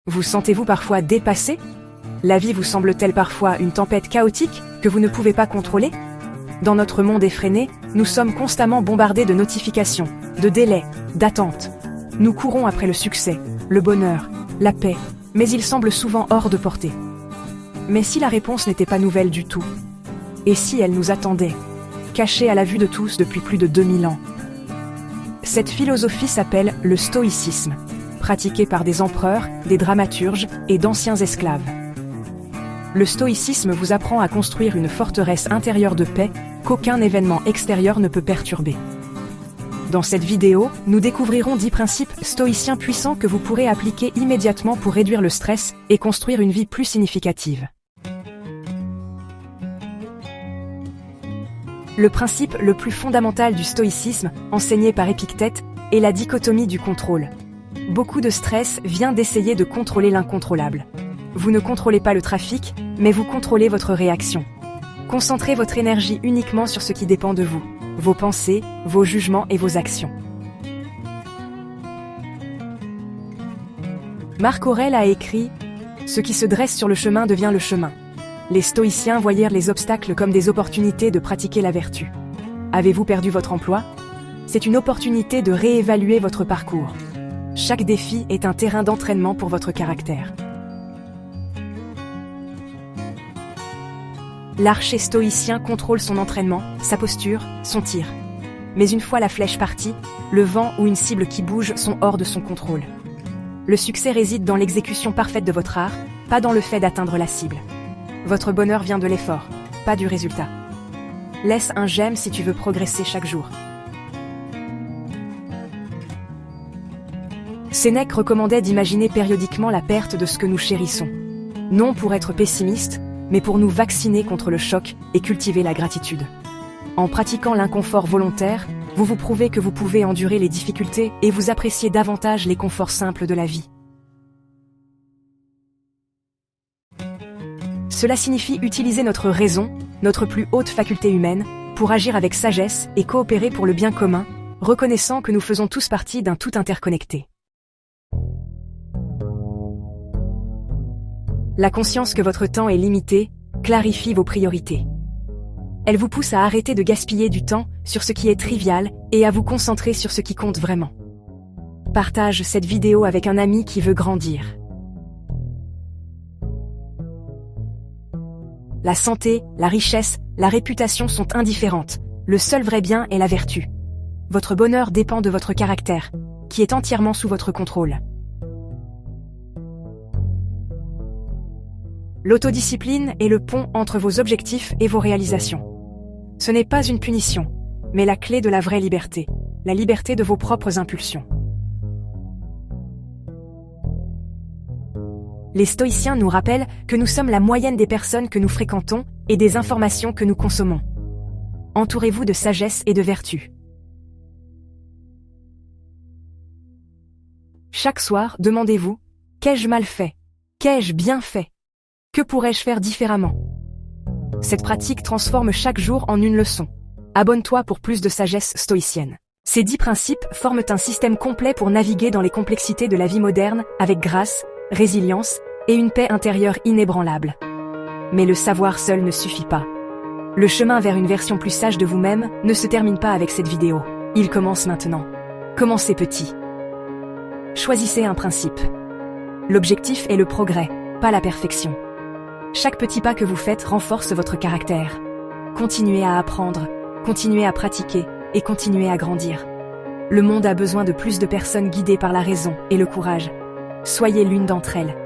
Vous sentez-vous parfois dépassé? La vie vous semble-t-elle parfois une tempête chaotique que vous ne pouvez pas contrôler? Dans notre monde effréné, nous sommes constamment bombardés de notifications, de délais, d'attentes. Nous courons après le succès, le bonheur, la paix, mais il semble souvent hors de portée. Mais si la réponse n'était pas nouvelle du tout? Et si elle nous attendait, cachée à la vue de tous depuis plus de 2000 ans? Cette philosophie s'appelle le stoïcisme, pratiqué par des empereurs, des dramaturges et d'anciens esclaves. Le stoïcisme vous apprend à construire une forteresse intérieure de paix qu'aucun événement extérieur ne peut perturber. Dans cette vidéo, nous découvrirons 10 principes stoïciens puissants que vous pourrez appliquer immédiatement pour réduire le stress et construire une vie plus significative. Le principe le plus fondamental du stoïcisme, enseigné par Épictète, est la dichotomie du contrôle. Beaucoup de stress vient d'essayer de contrôler l'incontrôlable. Vous ne contrôlez pas le trafic, mais vous contrôlez votre réaction. Concentrez votre énergie uniquement sur ce qui dépend de vous, vos pensées, vos jugements et vos actions. Marc Aurèle a écrit « Ce qui se dresse sur le chemin devient le chemin ». Les stoïciens voyèrent les obstacles comme des opportunités de pratiquer la vertu. Avez-vous perdu votre emploi? C'est une opportunité de réévaluer votre parcours. Chaque défi est un terrain d'entraînement pour votre caractère. L'archer stoïcien contrôle son entraînement, sa posture, son tir. Mais une fois la flèche partie, le vent ou une cible qui bouge sont hors de son contrôle. Le succès réside dans l'exécution parfaite de votre art, pas dans le fait d'atteindre la cible. Votre bonheur vient de l'effort, pas du résultat. Laisse un j'aime si tu veux progresser chaque jour. Sénèque recommandait d'imaginer périodiquement la perte de ce que nous chérissons. Non pour être pessimiste, mais pour nous vacciner contre le choc et cultiver la gratitude. En pratiquant l'inconfort volontaire, vous vous prouvez que vous pouvez endurer les difficultés et vous appréciez davantage les conforts simples de la vie. Cela signifie utiliser notre raison, notre plus haute faculté humaine, pour agir avec sagesse et coopérer pour le bien commun, reconnaissant que nous faisons tous partie d'un tout interconnecté. La conscience que votre temps est limité clarifie vos priorités. Elle vous pousse à arrêter de gaspiller du temps sur ce qui est trivial et à vous concentrer sur ce qui compte vraiment. Partage cette vidéo avec un ami qui veut grandir. La santé, la richesse, la réputation sont indifférentes. Le seul vrai bien est la vertu. Votre bonheur dépend de votre caractère, qui est entièrement sous votre contrôle. L'autodiscipline est le pont entre vos objectifs et vos réalisations. Ce n'est pas une punition, mais la clé de la vraie liberté, la liberté de vos propres impulsions. Les stoïciens nous rappellent que nous sommes la moyenne des personnes que nous fréquentons et des informations que nous consommons. Entourez-vous de sagesse et de vertu. Chaque soir, demandez-vous « Qu'ai-je mal fait? Qu'ai-je bien fait? Que pourrais-je faire différemment ?» Cette pratique transforme chaque jour en une leçon. Abonne-toi pour plus de sagesse stoïcienne. Ces 10 principes forment un système complet pour naviguer dans les complexités de la vie moderne avec grâce, résilience et une paix intérieure inébranlable. Mais le savoir seul ne suffit pas. Le chemin vers une version plus sage de vous-même ne se termine pas avec cette vidéo. Il commence maintenant. Commencez petit. Choisissez un principe. L'objectif est le progrès, pas la perfection. Chaque petit pas que vous faites renforce votre caractère. Continuez à apprendre, continuez à pratiquer et continuez à grandir. Le monde a besoin de plus de personnes guidées par la raison et le courage. Soyez l'une d'entre elles.